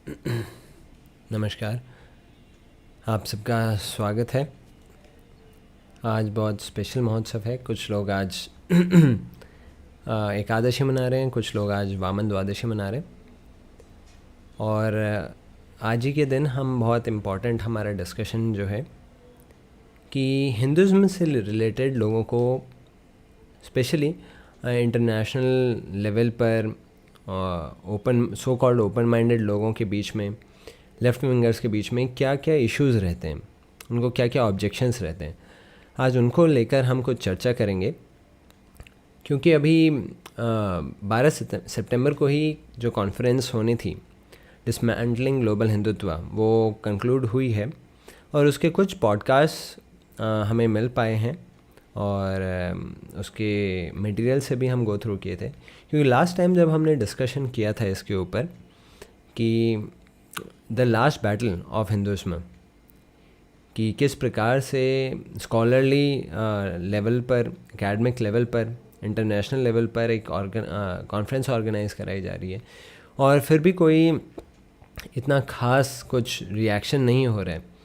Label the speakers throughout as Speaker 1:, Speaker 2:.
Speaker 1: नमस्कार, आप सबका स्वागत है। आज बहुत स्पेशल महोत्सव है। कुछ लोग आज एकादशी मना रहे हैं, कुछ लोग आज वामन द्वादशी मना रहे हैं। और आज ही के दिन हम बहुत इम्पॉर्टेंट हमारा डिस्कशन जो है कि हिंदुज़्म से रिलेटेड लोगों को स्पेशली इंटरनेशनल लेवल पर open so called open minded लोगों के बीच में, लेफ़्ट विंगर्स के बीच में क्या क्या इश्यूज़ रहते हैं, उनको क्या क्या ऑब्जेक्शंस रहते हैं, आज उनको लेकर हम कुछ चर्चा करेंगे। क्योंकि अभी 12 सितंबर को ही जो कॉन्फ्रेंस होनी थी डिसमैंटलिंग ग्लोबल हिंदुत्व, वो कंक्लूड हुई है और उसके कुछ पॉडकास्ट हमें मिल पाए हैं और उसके मटेरियल से भी हम गो थ्रू किए थे। क्योंकि लास्ट टाइम जब हमने डिस्कशन किया था इसके ऊपर कि the last battle of Hinduism, कि किस प्रकार से स्कॉलरली लेवल पर, एकेडमिक लेवल पर, इंटरनेशनल लेवल पर एक कॉन्फ्रेंस ऑर्गेनाइज कराई जा रही है और फिर भी कोई इतना ख़ास कुछ रिएक्शन नहीं हो रहा है।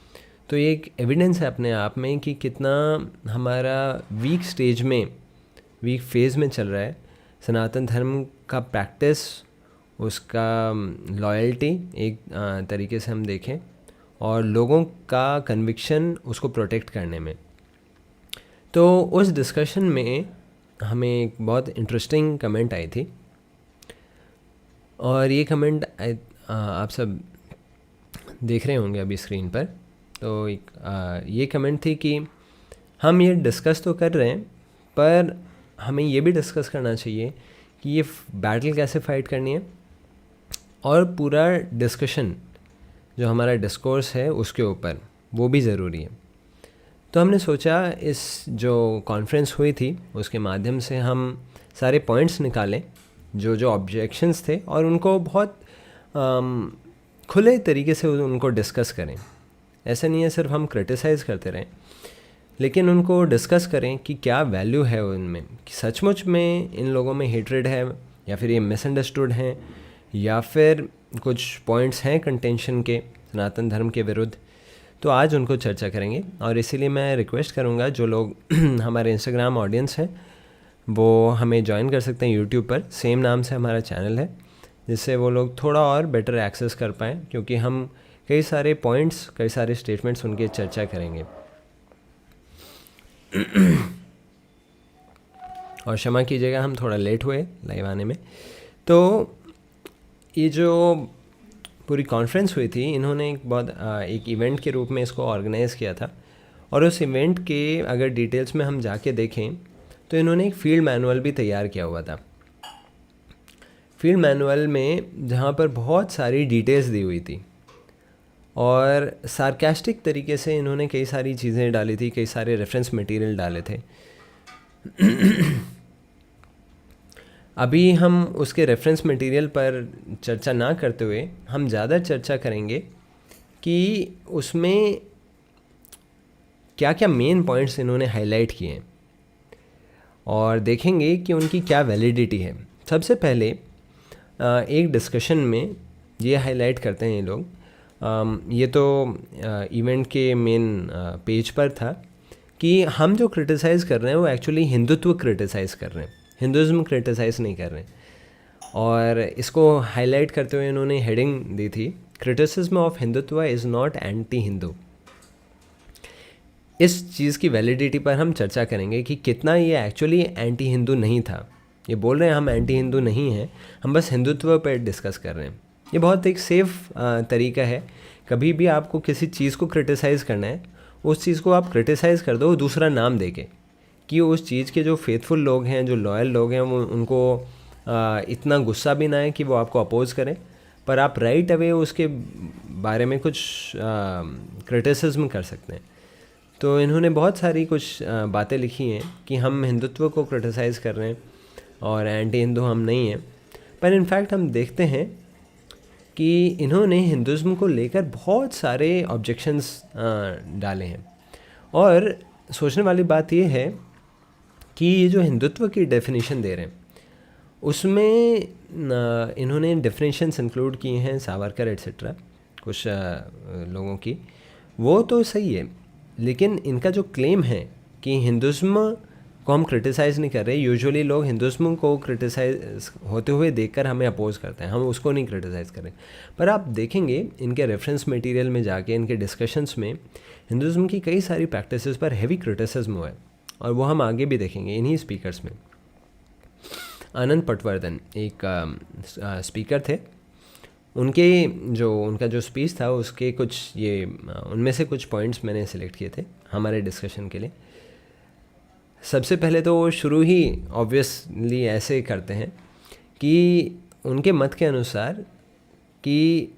Speaker 1: तो ये एक एविडेंस है अपने आप में कि कितना हमारा वीक स्टेज में, वीक फेज़ में चल रहा है सनातन धर्म का प्रैक्टिस, उसका लॉयल्टी एक तरीके से हम देखें, और लोगों का कन्विक्शन उसको प्रोटेक्ट करने में। तो उस डिस्कशन में हमें एक बहुत इंटरेस्टिंग कमेंट आई थी और ये कमेंट आप सब देख रहे होंगे अभी स्क्रीन पर। तो ये कमेंट थी कि हम ये डिस्कस तो कर रहे हैं पर हमें ये भी डिस्कस करना चाहिए कि ये बैटल कैसे फ़ाइट करनी है, और पूरा डिस्कशन जो हमारा डिस्कोर्स है उसके ऊपर वो भी ज़रूरी है। तो हमने सोचा इस जो कॉन्फ्रेंस हुई थी उसके माध्यम से हम सारे पॉइंट्स निकालें जो जो ऑब्जेक्शंस थे और उनको बहुत खुले तरीके से उनको डिस्कस करें। ऐसा नहीं है सिर्फ हम क्रिटिसाइज़ करते रहें, लेकिन उनको डिस्कस करें कि क्या वैल्यू है उनमें, कि सचमुच में इन लोगों में हेट्रेड है या फिर ये मिसअंडरस्टूड हैं या फिर कुछ पॉइंट्स हैं कंटेंशन के सनातन धर्म के विरुद्ध। तो आज उनको चर्चा करेंगे और इसीलिए मैं रिक्वेस्ट करूँगा जो लोग हमारे इंस्टाग्राम ऑडियंस हैं वो हमें ज्वाइन कर सकते हैं यूट्यूब पर, सेम नाम से हमारा चैनल है, जिससे वो लोग थोड़ा और बेटर एक्सेस कर पाएँ, क्योंकि हम कई सारे पॉइंट्स, कई सारे स्टेटमेंट्स उनके चर्चा करेंगे। और क्षमा कीजिएगा हम थोड़ा लेट हुए लाइव आने में। तो ये जो पूरी कॉन्फ्रेंस हुई थी, इन्होंने एक इवेंट के रूप में इसको ऑर्गेनाइज़ किया था और उस इवेंट के अगर डिटेल्स में हम जाके देखें तो इन्होंने एक फील्ड मैनुअल भी तैयार किया हुआ था। फील्ड मैनुअल में जहाँ पर बहुत सारी डिटेल्स दी हुई थी और सार्कास्टिक तरीके से इन्होंने कई सारी चीज़ें डाली थी, कई सारे रेफरेंस मटेरियल डाले थे। अभी हम उसके रेफरेंस मटेरियल पर चर्चा ना करते हुए हम ज़्यादा चर्चा करेंगे कि उसमें क्या क्या मेन पॉइंट्स इन्होंने हाईलाइट किए हैं और देखेंगे कि उनकी क्या वैलिडिटी है। सबसे पहले एक डिस्कशन में ये हाईलाइट करते हैं ये लोग, ये तो इवेंट के मेन पेज पर था, कि हम जो क्रिटिसाइज़ कर रहे हैं वो एक्चुअली हिंदुत्व क्रिटिसाइज़ कर रहे हैं, हिंदुज़्म क्रिटिसाइज़ नहीं कर रहे हैं। और इसको हाईलाइट करते हुए इन्होंने हेडिंग दी थी, criticism of Hindutva is not anti Hindu. इस चीज़ की वैलिडिटी पर हम चर्चा करेंगे कि कितना ये एक्चुअली एंटी हिंदू नहीं था। ये बोल रहे हैं हम एंटी हिंदू नहीं हैं, हम बस हिंदुत्व पर डिस्कस कर रहे हैं। ये बहुत एक सेफ़ तरीका है। कभी भी आपको किसी चीज़ को क्रिटिसाइज़ करना है, उस चीज़ को आप क्रिटिसाइज़ कर दो दूसरा नाम देके, कि उस चीज़ के जो फेथफुल लोग हैं, जो लॉयल लोग हैं, वो उनको इतना गुस्सा भी ना है कि वो आपको अपोज़ करें, पर आप राइट अवे उसके बारे में कुछ क्रिटिसिज्म कर सकते हैं। तो इन्होंने बहुत सारी कुछ बातें लिखी हैं कि हम हिंदुत्व को क्रिटिसाइज़ कर रहे हैं और एंटी हिंदू हम नहीं हैं। पर इनफैक्ट हम देखते हैं कि इन्होंने हिंदुज़्म को लेकर बहुत सारे ऑब्जेक्शंस डाले हैं। और सोचने वाली बात ये है कि ये जो हिंदुत्व की डेफिनेशन दे रहे हैं उसमें इन्होंने डिफरेंशिएशंस इंक्लूड किए हैं सावरकर एट्सेट्रा कुछ लोगों की, वो तो सही है, लेकिन इनका जो क्लेम है कि हिंदुज़्म को हम क्रिटिसाइज़ नहीं कर रहे। यूजुअली लोग हिंदुज़्म को क्रिटिसाइज होते हुए देखकर हमें अपोज करते हैं, हम उसको नहीं क्रिटिसाइज़ कर रहे। पर आप देखेंगे इनके रेफरेंस मटेरियल में जाके, इनके डिस्कशंस में हिंदुज़्म की कई सारी प्रैक्टिसेस पर हैवी क्रिटिसिज्म हुआ है, और वो हम आगे भी देखेंगे इन्हीं स्पीकर्स में। आनंद पटवर्धन एक स्पीकर थे, उनका जो स्पीच था उसके कुछ उनमें से कुछ पॉइंट्स मैंने सिलेक्ट किए थे हमारे डिस्कशन के लिए। सबसे पहले तो वो शुरू ही ऑब्वियसली ऐसे करते हैं कि उनके मत के अनुसार कि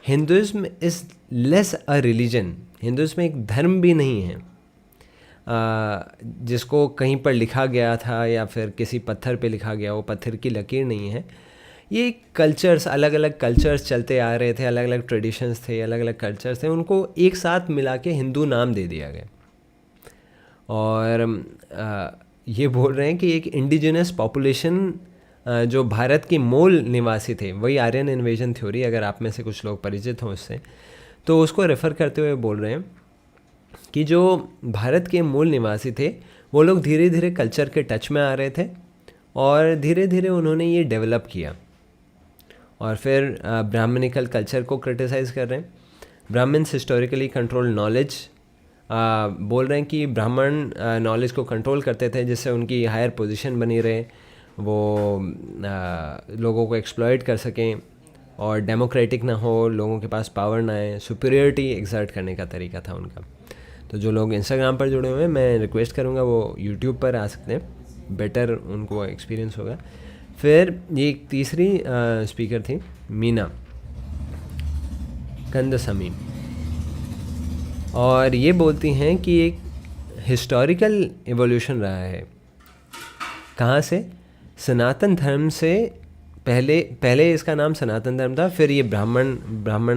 Speaker 1: Hinduism is less a religion, Hinduism एक धर्म भी नहीं है जिसको कहीं पर लिखा गया था या फिर किसी पत्थर पे लिखा गया, वो पत्थर की लकीर नहीं है। ये कल्चर्स, अलग अलग कल्चर्स चलते आ रहे थे, अलग अलग ट्रेडिशंस थे, अलग अलग कल्चर्स थे, उनको एक साथ मिला के हिंदू नाम दे दिया गया। और ये बोल रहे हैं कि एक इंडिजिनस पॉपुलेशन जो भारत के मूल निवासी थे, वही आर्यन इन्वेजन थ्योरी, अगर आप में से कुछ लोग परिचित हों उससे, तो उसको रेफ़र करते हुए बोल रहे हैं कि जो भारत के मूल निवासी थे वो लोग धीरे धीरे कल्चर के टच में आ रहे थे और धीरे धीरे उन्होंने ये डेवलप किया। और फिर ब्राह्मणिकल कल्चर को क्रिटिसाइज़ कर रहे हैं। ब्राह्मण्स हिस्टोरिकली कंट्रोल नॉलेज, बोल रहे हैं कि ब्राह्मण नॉलेज को कंट्रोल करते थे जिससे उनकी हायर पोजीशन बनी रहे, वो लोगों को एक्सप्लॉइट कर सकें और डेमोक्रेटिक ना हो, लोगों के पास पावर ना आए, सुपीरियरिटी एक्सर्ट करने का तरीका था उनका। तो जो लोग इंस्टाग्राम पर जुड़े हुए हैं, मैं रिक्वेस्ट करूँगा वो यूट्यूब पर आ सकते हैं, बेटर उनको एक्सपीरियंस होगा। फिर ये एक तीसरी स्पीकर थी मीना कंदसमी, और ये बोलती हैं कि एक हिस्टोरिकल एवोल्यूशन रहा है। कहाँ से? सनातन धर्म से। पहले इसका नाम सनातन धर्म था, फिर ये ब्राह्मणों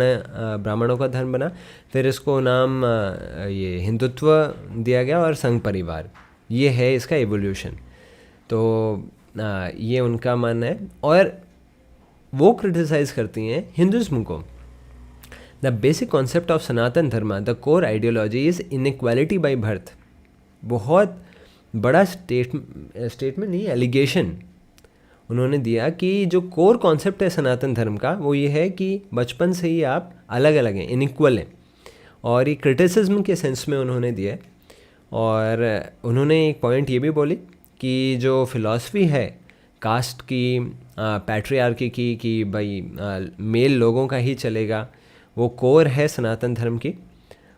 Speaker 1: का धर्म बना, फिर इसको नाम ये हिंदुत्व दिया गया और संघ परिवार, ये है इसका एवोल्यूशन। तो ये उनका मानना है, और वो क्रिटिसाइज़ करती हैं हिंदुज़्म को। The basic concept of Sanatan धर्म, the core ideology is inequality by birth. बहुत बड़ा स्टेटमेंट नहीं, एलिगेशन उन्होंने दिया कि जो कोर कॉन्सेप्ट है सनातन धर्म का वो ये है कि बचपन से ही आप अलग अलग हैं, इनइक्वल हैं, और ये क्रिटिसिज्म के सेंस में उन्होंने दिया है। और उन्होंने एक पॉइंट ये भी बोली कि जो फ़िलॉसफी है कास्ट की, पैट्रियार्की की, कि भाई मेल लोगों का ही चलेगा, वो कोर है सनातन धर्म की,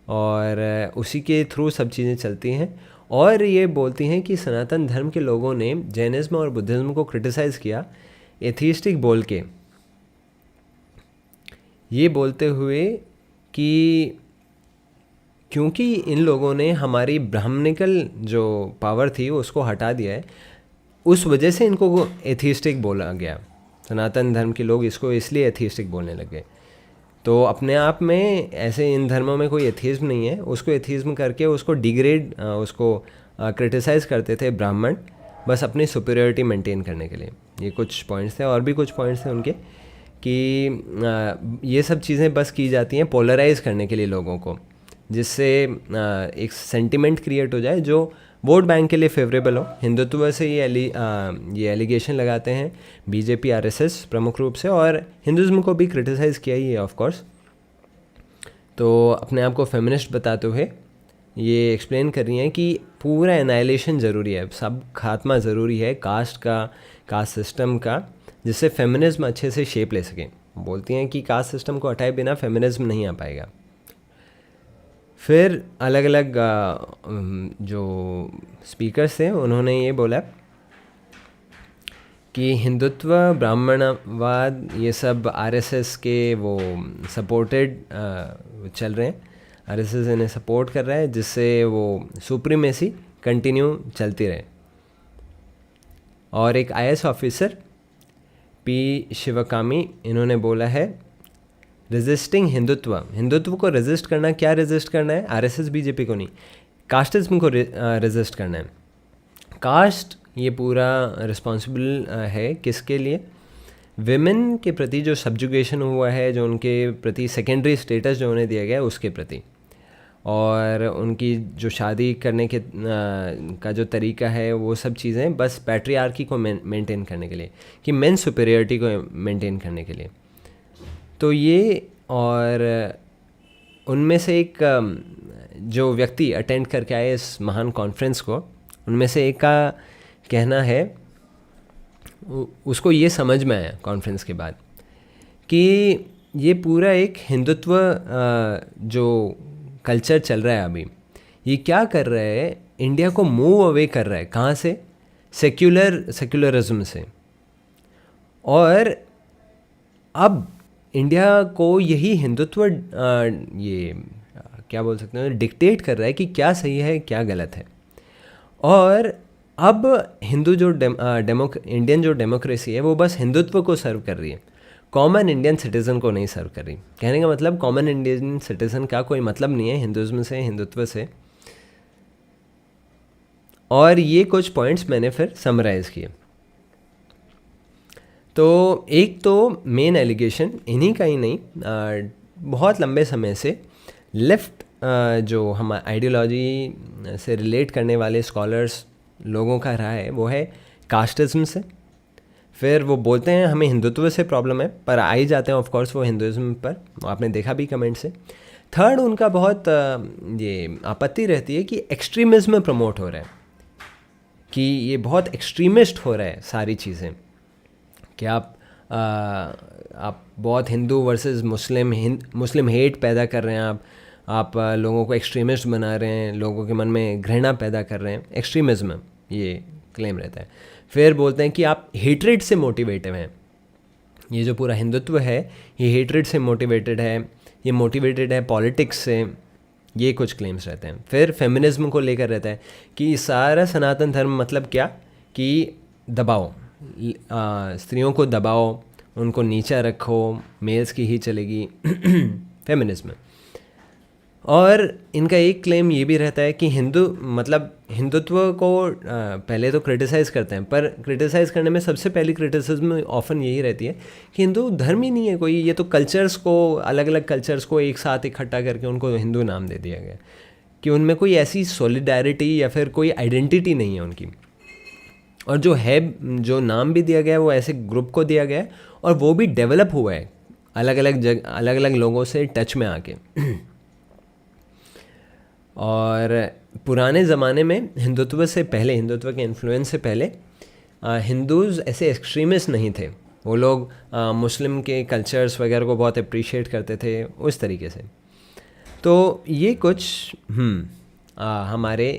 Speaker 1: और उसी के थ्रू सब चीज़ें चलती हैं। और ये बोलती हैं कि सनातन धर्म के लोगों ने जैनिज़्म और बुद्धिज़्म को क्रिटिसाइज़ किया एथीस्टिक बोल के, ये बोलते हुए कि क्योंकि इन लोगों ने हमारी ब्राह्मणिकल जो पावर थी उसको हटा दिया है, उस वजह से इनको एथीस्टिक बोला गया। सनातन धर्म के लोग इसको इसलिए एथीस्टिक बोलने लगे। तो अपने आप में ऐसे इन धर्मों में कोई एथीज़्म नहीं है, उसको एथीज़्म करके उसको डिग्रेड, उसको क्रिटिसाइज़ करते थे ब्राह्मण, बस अपनी सुपीरियरिटी मेंटेन करने के लिए। ये कुछ पॉइंट्स थे, और भी कुछ पॉइंट्स थे उनके कि ये सब चीज़ें बस की जाती हैं पोलराइज़ करने के लिए लोगों को, जिससे एक सेंटिमेंट क्रिएट हो जाए जो वोट बैंक के लिए फेवरेबल हो। हिंदुत्व से ये एलिगेशन लगाते हैं बीजेपी आरएसएस प्रमुख रूप से, और हिंदुज़्म को भी क्रिटिसाइज़ किया ही है ऑफ कोर्स। तो अपने आप को फेमिनिस्ट बताते हुए ये एक्सप्लेन कर रही हैं कि पूरा एनाइलेशन ज़रूरी है, सब खात्मा ज़रूरी है कास्ट का, कास्ट सिस्टम का, जिससे फेमिनिज्म अच्छे से शेप ले सके। बोलती हैं कि कास्ट सिस्टम को हटाए बिना फेमिनिज्म नहीं आ पाएगा। फिर अलग अलग जो स्पीकर्स थे उन्होंने ये बोला कि हिंदुत्व, ब्राह्मणवाद, ये सब आरएसएस के वो सपोर्टेड चल रहे हैं, आरएसएस इन्हें सपोर्ट कर रहा है, जिससे वो सुप्रीमेसी कंटिन्यू चलती रहे। और एक आईएएस ऑफिसर पी शिवकामी, इन्होंने बोला है रेजिस्टिंग हिंदुत्व को रेजिस्ट करना। क्या रेजिस्ट करना है? आरएसएस बीजेपी को नहीं, कास्टिज्म को रेजिस्ट करना है। कास्ट ये पूरा रिस्पॉन्सिबल है किसके लिए? विमेन के प्रति जो सब्जुगेशन हुआ है, जो उनके प्रति सेकेंडरी स्टेटस जो उन्हें दिया गया है उसके प्रति, और उनकी जो शादी करने के का जो तरीका है, वो सब चीज़ें बस पैट्रियार्की को मेंटेन करने के लिए, कि मेन सुपीरियरिटी को मेंटेन करने के लिए। तो ये, और उनमें से एक जो व्यक्ति अटेंड करके आए इस महान कॉन्फ्रेंस को, उनमें से एक का कहना है, उसको ये समझ में आया कॉन्फ्रेंस के बाद कि ये पूरा एक हिंदुत्व जो कल्चर चल रहा है अभी, ये क्या कर रहा है, इंडिया को मूव अवे कर रहा है। कहाँ से? सेक्युलरिज्म से। और अब इंडिया को यही हिंदुत्व ये क्या बोल सकते हैं, डिक्टेट कर रहा है कि क्या सही है क्या गलत है। और अब हिंदू जो इंडियन जो डेमोक्रेसी है वो बस हिंदुत्व को सर्व कर रही है, कॉमन इंडियन सिटीज़न को नहीं सर्व कर रही। कहने का मतलब कॉमन इंडियन सिटीज़न का कोई मतलब नहीं है हिंदुज़्म से, हिंदुत्व से। और ये कुछ पॉइंट्स मैंने फिर समराइज़ किए। तो एक तो मेन एलिगेशन इन्हीं का ही नहीं, बहुत लंबे समय से लेफ़्ट जो हम आइडियोलॉजी से रिलेट करने वाले स्कॉलर्स लोगों का रहा है, वो है कास्टिज्म से। फिर वो बोलते हैं हमें हिंदुत्व से प्रॉब्लम है, पर आ ही जाते हैं ऑफ कोर्स वो हिंदुज़्म पर, आपने देखा भी कमेंट से। थर्ड, उनका बहुत ये आपत्ति रहती है कि एक्सट्रीमिज्म प्रमोट हो रहा है, कि ये बहुत एक्सट्रीमिस्ट हो रहा है सारी चीज़ें, कि आप बहुत हिंदू वर्सेस मुस्लिम हेट पैदा कर रहे हैं, आप लोगों को एक्सट्रीमिस्ट बना रहे हैं, लोगों के मन में घृणा पैदा कर रहे हैं। एक्सट्रीमिज्म ये क्लेम रहता है। फिर बोलते हैं कि आप हेट्रेड से मोटिवेटेड हैं, ये जो पूरा हिंदुत्व है ये हेट्रेड से मोटिवेटेड है, ये मोटिवेटेड है पॉलिटिक्स से, ये कुछ क्लेम्स रहते हैं। फिर फेमिनिज्म को लेकर रहता है कि सारा सनातन धर्म मतलब क्या, कि दबाओ, स्त्रियों को दबाओ, उनको नीचा रखो, मेल्स की ही चलेगी फेमिनिज्म। और इनका एक क्लेम ये भी रहता है कि हिंदुत्व को पहले तो क्रिटिसाइज़ करते हैं, पर क्रिटिसाइज़ करने में सबसे पहली क्रिटिसिज्म ऑफन यही रहती है कि हिंदू धर्म ही नहीं है कोई, ये तो कल्चर्स को, अलग अलग कल्चर्स को एक साथ इकट्ठा करके उनको हिंदू नाम दे दिया गया, कि उनमें कोई ऐसी सॉलिडारिटी या फिर कोई आइडेंटिटी नहीं है उनकी। और जो नाम भी दिया गया है वो ऐसे ग्रुप को दिया गया है, और वो भी डेवलप हुआ है अलग अलग लोगों से टच में आके। और पुराने ज़माने में हिंदुत्व से पहले, हिंदुत्व के इन्फ्लुएंस से पहले, हिंदूज़ ऐसे एक्सट्रीमिस्ट नहीं थे। वो लोग मुस्लिम के कल्चर्स वगैरह को बहुत अप्रिशिएट करते थे उस तरीके से। तो ये कुछ हमारे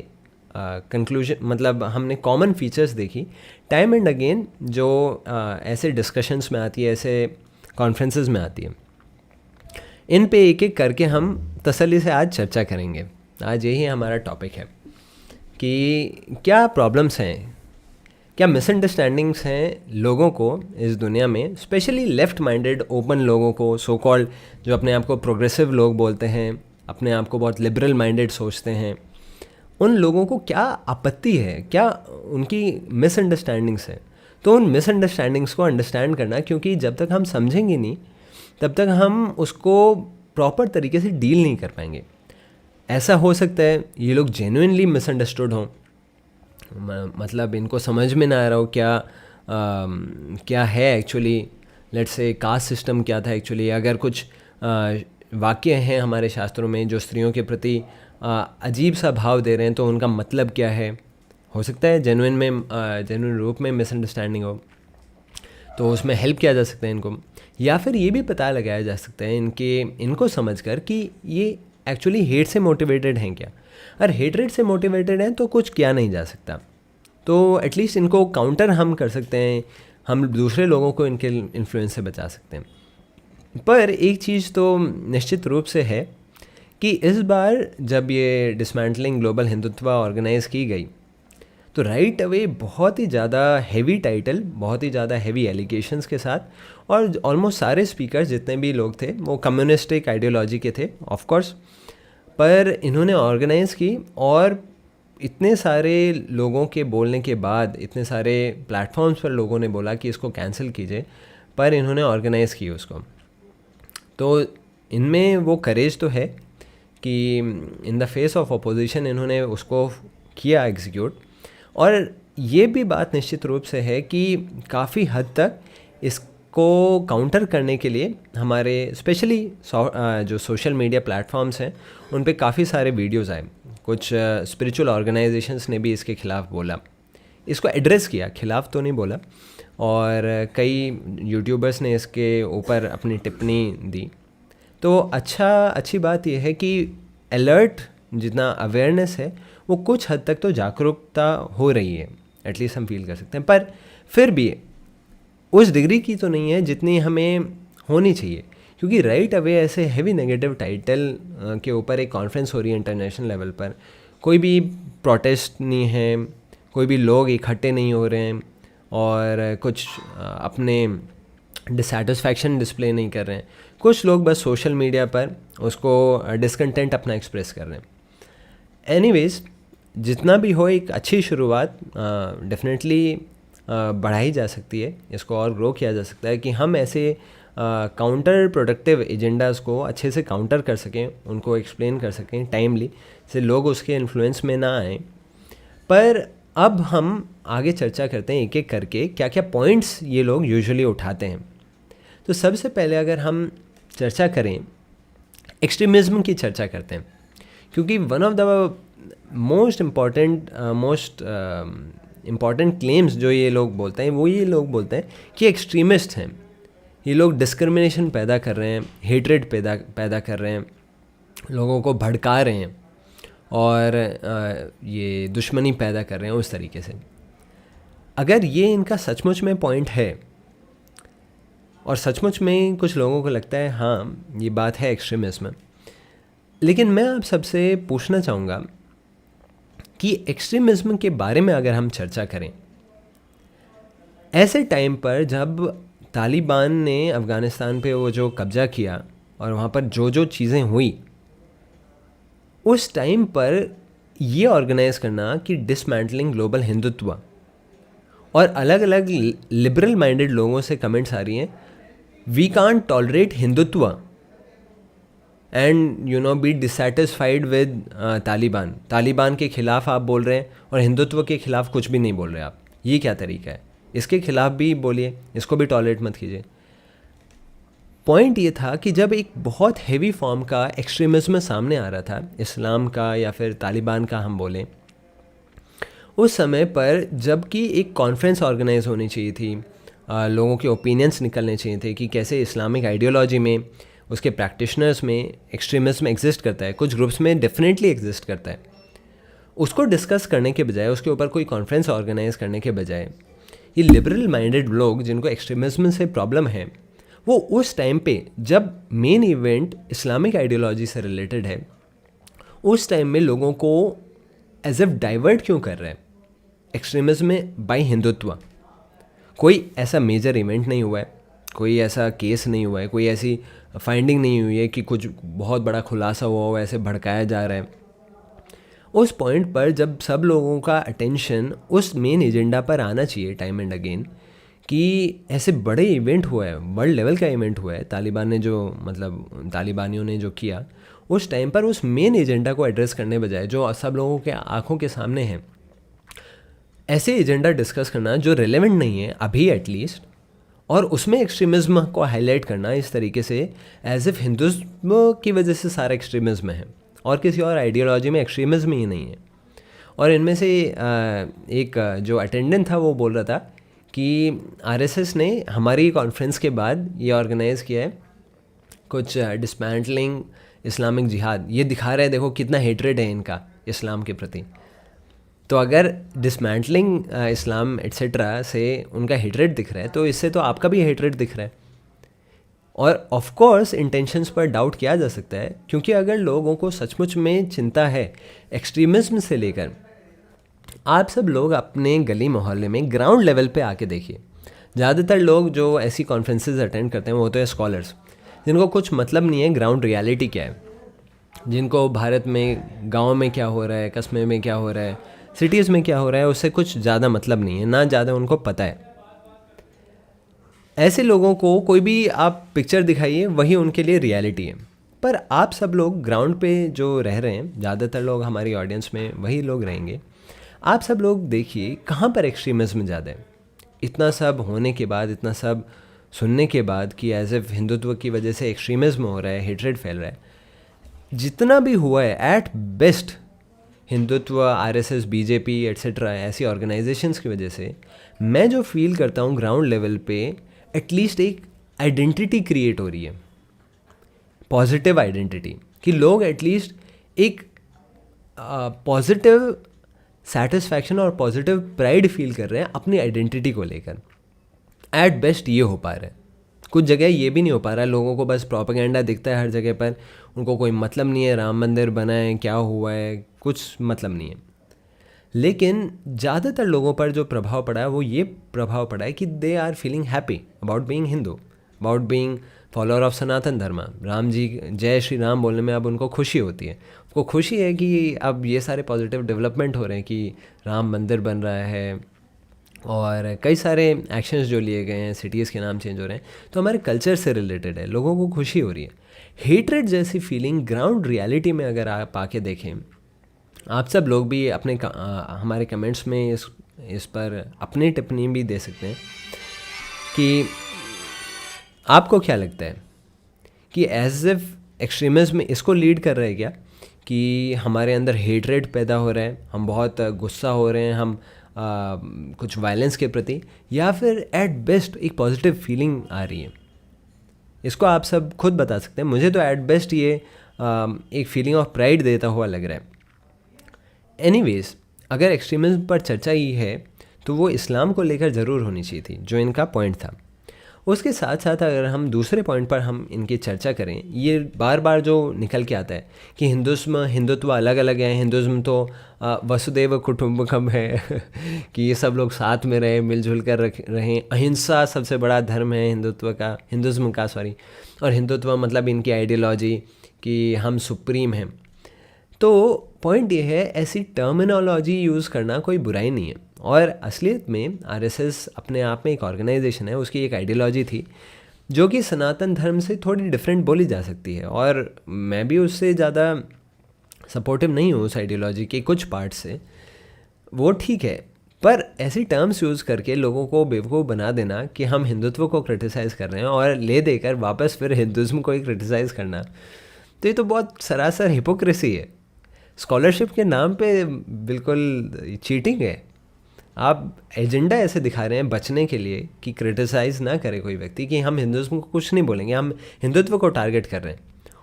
Speaker 1: कंक्लूजन, मतलब हमने कॉमन फीचर्स देखी टाइम एंड अगेन, जो ऐसे डिस्कशंस में आती है, ऐसे कॉन्फ्रेंसेस में आती है। इन पे एक एक करके हम तसल्ली से आज चर्चा करेंगे। आज यही हमारा टॉपिक है कि क्या प्रॉब्लम्स हैं, क्या मिसअंडरस्टैंडिंग्स हैं लोगों को इस दुनिया में, स्पेशली लेफ़्ट माइंडेड ओपन लोगों को, सो कॉल्ड जो अपने आप को प्रोग्रेसिव लोग बोलते हैं, अपने आप को बहुत लिबरल माइंडेड सोचते हैं, उन लोगों को क्या आपत्ति है, क्या उनकी मिसअंडरस्टैंडिंग्स है। तो उन मिसअंडरस्टैंडिंग्स को अंडरस्टैंड करना, क्योंकि जब तक हम समझेंगे नहीं तब तक हम उसको प्रॉपर तरीके से डील नहीं कर पाएंगे। ऐसा हो सकता है ये लोग जेन्युइनली मिसअंडरस्टूड हों, मतलब इनको समझ में ना आ रहा हो क्या है actually, let's say caste system क्या था एक्चुअली। अगर कुछ वाक्य हैं हमारे शास्त्रों में जो स्त्रियों के प्रति अजीब सा भाव दे रहे हैं, तो उनका मतलब क्या है। हो सकता है जेन्युइन रूप में मिसअंडरस्टैंडिंग हो, तो उसमें हेल्प किया जा सकता है इनको। या फिर ये भी पता लगाया जा सकता है इनको समझकर कि ये एक्चुअली हेट से मोटिवेटेड हैं क्या। अगर हेटरेट से मोटिवेटेड हैं तो कुछ किया नहीं जा सकता, तो एटलीस्ट इनको काउंटर हम कर सकते हैं, हम दूसरे लोगों को इनके इन्फ्लुएंस से बचा सकते हैं। पर एक चीज़ तो निश्चित रूप से है कि इस बार जब ये डिसमेंटलिंग ग्लोबल हिंदुत्व ऑर्गेनाइज़ की गई, तो राइट अवे बहुत ही ज़्यादा हैवी टाइटल, बहुत ही ज़्यादा हैवी एलिगेशंस के साथ, और ऑलमोस्ट सारे स्पीकर्स जितने भी लोग थे वो कम्युनिस्टिक आइडियोलॉजी के थे ऑफ कोर्स, पर इन्होंने ऑर्गेनाइज़ की, और इतने सारे लोगों के बोलने के बाद, इतने सारे प्लेटफॉर्म्स पर लोगों ने बोला कि इसको कैंसिल कीजिए, पर इन्होंने ऑर्गेनाइज़ की उसको। तो इनमें वो करेज तो है कि in the face of opposition इन्होंने उसको किया एग्जीक्यूट। और ये भी बात निश्चित रूप से है कि काफ़ी हद तक इसको काउंटर करने के लिए हमारे स्पेशली जो सोशल मीडिया प्लेटफॉर्म्स हैं उन पे काफ़ी सारे वीडियोस आए। कुछ स्पिरिचुअल ऑर्गेनाइजेशंस ने भी इसके ख़िलाफ़ बोला, इसको एड्रेस किया, खिलाफ़ तो नहीं बोला। और कई यूट्यूबर्स ने इसके ऊपर अपनी टिप्पणी दी। तो अच्छी बात यह है कि अलर्ट जितना अवेयरनेस है वो कुछ हद तक तो जागरूकता हो रही है, एटलीस्ट हम फील कर सकते हैं। पर फिर भी उस डिग्री की तो नहीं है जितनी हमें होनी चाहिए, क्योंकि राइट अवे ऐसे हैवी नेगेटिव टाइटल के ऊपर एक कॉन्फ्रेंस हो रही है इंटरनेशनल लेवल पर, कोई भी प्रोटेस्ट नहीं है, कोई भी लोग इकट्ठे नहीं हो रहे हैं और कुछ अपने डिसैटिस्फैक्शन डिस्प्ले नहीं कर रहे हैं। कुछ लोग बस सोशल मीडिया पर उसको डिसकंटेंट अपना एक्सप्रेस कर रहे हैं। एनीवेज, जितना भी हो एक अच्छी शुरुआत डेफिनेटली बढ़ाई जा सकती है, इसको और ग्रो किया जा सकता है कि हम ऐसे काउंटर प्रोडक्टिव एजेंडाज़ को अच्छे से काउंटर कर सकें, उनको एक्सप्लेन कर सकें टाइमली, से लोग उसके इन्फ्लुएंस में ना आएँ। पर अब हम आगे चर्चा करते हैं एक एक करके क्या क्या पॉइंट्स ये लोग यूजुअली उठाते हैं। तो सबसे पहले अगर हम चर्चा करें, एक्सट्रीमिज़म की चर्चा करते हैं, क्योंकि one of the most important claims जो ये लोग बोलते हैं, वो ये लोग बोलते हैं कि एक्सट्रीमिस्ट हैं, ये लोग डिस्क्रिमिनेशन पैदा कर रहे हैं, हेट्रेड पैदा कर रहे हैं, लोगों को भड़का रहे हैं और ये दुश्मनी पैदा कर रहे हैं उस तरीके से। अगर ये इनका सचमुच में पॉइंट है और सचमुच में कुछ लोगों को लगता है हाँ ये बात है एक्सट्रीमिज्म, लेकिन मैं आप सबसे पूछना चाहूँगा कि एक्सट्रीमिज्म के बारे में अगर हम चर्चा करें, ऐसे टाइम पर जब तालिबान ने अफ़गानिस्तान पे वो जो कब्ज़ा किया और वहाँ पर जो जो चीज़ें हुई, उस टाइम पर ये ऑर्गेनाइज़ करना कि डिसमेंटलिंग ग्लोबल हिंदुत्व, और अलग अलग लिबरल माइंडेड लोगों से कमेंट्स आ रही हैं, we can't tolerate Hindutva and be dissatisfied with Taliban के ख़िलाफ़ आप बोल रहे हैं और हिंदुत्व के ख़िलाफ़ कुछ भी नहीं बोल रहे आप। ये क्या तरीका है? इसके ख़िलाफ़ भी बोलिए, इसको भी टॉलरेट मत कीजिए। पॉइंट ये था कि जब एक बहुत हेवी फॉर्म का एक्सट्रीमिज्म सामने आ रहा था, इस्लाम का या फिर तालिबान का हम बोलें, उस समय पर जबकि एक कॉन्फ्रेंस ऑर्गेनाइज होनी चाहिए थी, लोगों के ओपिनियंस निकलने चाहिए थे कि कैसे इस्लामिक आइडियोलॉजी में, उसके प्रैक्टिशनर्स में एक्सट्रीमिज्म एग्जिस्ट करता है, कुछ ग्रुप्स में डेफिनेटली एग्जिस्ट करता है, उसको डिस्कस करने के बजाय, उसके ऊपर कोई कॉन्फ्रेंस ऑर्गेनाइज करने के बजाय, ये लिबरल माइंडेड लोग जिनको एक्सट्रीमिज्म से प्रॉब्लम है, वो उस टाइम पे जब मेन इवेंट इस्लामिक आइडियोलॉजी से रिलेटेड है, उस टाइम में लोगों को एज एफ डाइवर्ट क्यों कर रहे हैं एक्सट्रीमिज्म में बाय हिंदुत्व? कोई ऐसा मेजर इवेंट नहीं हुआ है, कोई ऐसा केस नहीं हुआ है, कोई ऐसी फाइंडिंग नहीं हुई है कि कुछ बहुत बड़ा खुलासा हुआ हो, ऐसे भड़काया जा रहा है। उस पॉइंट पर जब सब लोगों का अटेंशन उस मेन एजेंडा पर आना चाहिए टाइम एंड अगेन, कि ऐसे बड़े इवेंट हुआ है, वर्ल्ड लेवल का इवेंट हुआ है, तालिबानियों ने जो किया, उस टाइम पर उस मेन एजेंडा को एड्रेस करने बजाय जो सब लोगों के आंखों के सामने है, ऐसे एजेंडा डिस्कस करना जो रेलेवेंट नहीं है अभी एटलीस्ट, और उसमें एक्सट्रीमिज्म को हाईलाइट करना इस तरीके से एज इफ हिंदुत्व की वजह से सारा एक्सट्रीमिज्म है और किसी और आइडियोलॉजी में एक्सट्रीमिज्म ही नहीं है। और इनमें से एक जो अटेंडेंट था वो बोल रहा था कि आरएसएस ने हमारी कॉन्फ्रेंस के बाद ये ऑर्गेनाइज़ किया है कुछ डिसमेंटलिंग इस्लामिक जिहाद, ये दिखा रहे हैं देखो कितना हेट्रेड है इनका इस्लाम के प्रति। तो अगर डिसमेंटलिंग इस्लाम एट्सेट्रा से उनका हेट्रेड दिख रहा है, तो इससे तो आपका भी हेट्रेड दिख रहा है। और ऑफ कोर्स इंटेंशंस पर डाउट किया जा सकता है, क्योंकि अगर लोगों को सचमुच में चिंता है एक्सट्रीमिज्म से लेकर, आप सब लोग अपने गली मोहल्ले में ग्राउंड लेवल पे आके देखिए, ज़्यादातर लोग जो ऐसी कॉन्फ्रेंसेस अटेंड करते हैं वो होते हैं स्कॉलर्स, जिनको कुछ मतलब नहीं है ग्राउंड रियलिटी क्या है, जिनको भारत में गांव में क्या हो रहा है, कस्बे में क्या हो रहा है, सिटीज़ में क्या हो रहा है, उससे कुछ ज़्यादा मतलब नहीं है, ना ज़्यादा उनको पता है। ऐसे लोगों को कोई भी आप पिक्चर दिखाइए वही उनके लिए रियलिटी है। पर आप सब लोग ग्राउंड पे जो रह रहे हैं, ज़्यादातर लोग हमारी ऑडियंस में वही लोग रहेंगे, आप सब लोग देखिए कहाँ पर एक्सट्रीमिज्म ज़्यादा है। इतना सब होने के बाद, इतना सब सुनने के बाद कि एज एफ हिंदुत्व की वजह से एक्सट्रीमिज्म हो रहा है, हेट्रेड फैल रहा है, जितना भी हुआ है at best Hindutva, RSS, BJP etcetera ऐसी ऑर्गेनाइजेशंस की वजह से मैं जो फील करता हूँ ग्राउंड लेवल पे एटलीस्ट एक आइडेंटिटी क्रिएट हो रही है, पॉजिटिव आइडेंटिटी, कि लोग एटलीस्ट एक पॉजिटिव सेटिस्फैक्शन और पॉजिटिव प्राइड फील कर रहे हैं अपनी आइडेंटिटी को लेकर। एट बेस्ट ये हो पा रहा है। कुछ जगह ये भी नहीं हो पा रहा है, लोगों को बस प्रोपेगेंडा दिखता है हर जगह पर, उनको कोई मतलब नहीं है राम मंदिर बना है, क्या हुआ है, कुछ मतलब नहीं है। लेकिन ज़्यादातर लोगों पर जो प्रभाव पड़ा है वो ये प्रभाव पड़ा है कि they are feeling happy about being Hindu, about being follower of Sanatan Dharma. Ram जी जय श्री राम बोलने में अब उनको खुशी होती है, उनको खुशी है कि अब ये सारे पॉजिटिव डेवलपमेंट हो रहे हैं कि राम मंदिर बन रहा है और कई सारे एक्शंस जो लिए गए हैं, सिटीज़ के नाम चेंज हो रहे हैं, तो हमारे कल्चर से रिलेटेड है, लोगों को खुशी हो रही है। हेट्रेड जैसी फीलिंग ग्राउंड रियलिटी में अगर आप आके देखें, आप सब लोग भी अपने हमारे कमेंट्स में इस पर अपनी टिप्पणी भी दे सकते हैं कि आपको क्या लगता है कि एज इफ एक्सट्रीमिज्म इसको लीड कर रहा है क्या, कि हमारे अंदर हेट्रेड पैदा हो रहा है, हम बहुत गुस्सा हो रहे हैं, हम कुछ वायलेंस के प्रति, या फिर एट बेस्ट एक पॉजिटिव फीलिंग आ रही है। इसको आप सब खुद बता सकते हैं। मुझे तो एट बेस्ट ये एक फीलिंग ऑफ प्राइड देता हुआ लग रहा है। एनीवेज, अगर एक्सट्रीमिज्म पर चर्चा ही है तो वो इस्लाम को लेकर ज़रूर होनी चाहिए थी, जो इनका पॉइंट था। उसके साथ साथ अगर हम दूसरे पॉइंट पर हम इनकी चर्चा करें, ये बार बार जो निकल के आता है कि हिंदुत्व अलग अलग है, हिंदुज़्म तो वसुदेव कुटुंबकम है कि ये सब लोग साथ में रहें, मिलजुल कर रहें, अहिंसा सबसे बड़ा धर्म है हिंदुज़्म का और हिंदुत्व मतलब इनकी आइडियोलॉजी कि हम सुप्रीम हैं। तो पॉइंट ये है, ऐसी टर्मिनोलॉजी यूज़ करना कोई बुराई नहीं है, और असलियत में आरएसएस अपने आप में एक ऑर्गेनाइजेशन है, उसकी एक आइडियोलॉजी थी जो कि सनातन धर्म से थोड़ी डिफरेंट बोली जा सकती है, और मैं भी उससे ज़्यादा सपोर्टिव नहीं हूँ उस आइडियोलॉजी के कुछ पार्ट से, वो ठीक है। पर ऐसी टर्म्स यूज़ करके लोगों को बेवकूफ़ बना देना कि हम हिंदुत्व को क्रिटिसाइज़ कर रहे हैं और ले देकर वापस फिर हिंदुज़्म को ही क्रिटिसाइज़ करना, तो ये तो बहुत सरासर हिपोक्रेसी है। स्कॉलरशिप के नाम पे बिल्कुल चीटिंग है। आप एजेंडा ऐसे दिखा रहे हैं बचने के लिए कि क्रिटिसाइज़ ना करे कोई व्यक्ति, कि हम हिंदुज़्म को कुछ नहीं बोलेंगे, हम हिंदुत्व को टारगेट कर रहे हैं।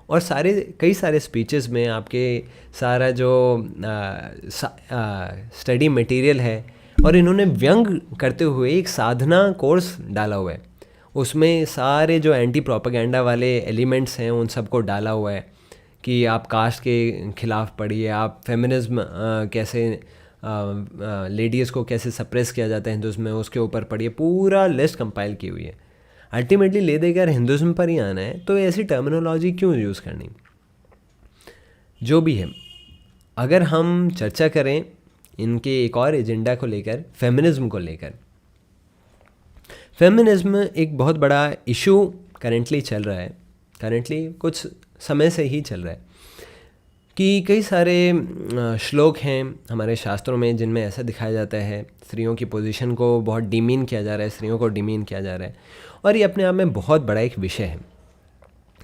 Speaker 1: और कई सारे स्पीचेस में आपके सारा जो स्टडी मटेरियल है, और इन्होंने व्यंग करते हुए एक साधना कोर्स डाला हुआ है, उसमें सारे जो एंटी प्रोपेगेंडा वाले एलिमेंट्स हैं उन सबको डाला हुआ है कि आप कास्ट के खिलाफ पढ़िए, आप फेमिनिज्म कैसे लेडीज़ को कैसे सप्रेस किया जाता है हिंदुज़्म में, उसके ऊपर पढ़िए, पूरा लिस्ट कंपाइल की हुई है। अल्टीमेटली ले देकर हिंदुज़्म पर ही आना है, तो ऐसी टर्मिनोलॉजी क्यों यूज़ करनी। जो भी है, अगर हम चर्चा करें इनके एक और एजेंडा को लेकर, फेमिनिज्म को लेकर, फेमिनिज्म एक बहुत बड़ा इशू करेंटली चल रहा है, करेंटली कुछ समय से ही चल रहा है, कि कई सारे श्लोक हैं हमारे शास्त्रों में जिनमें ऐसा दिखाया जाता है स्त्रियों की पोजीशन को बहुत डिमीन किया जा रहा है, स्त्रियों को डिमीन किया जा रहा है, और ये अपने आप में बहुत बड़ा एक विषय है,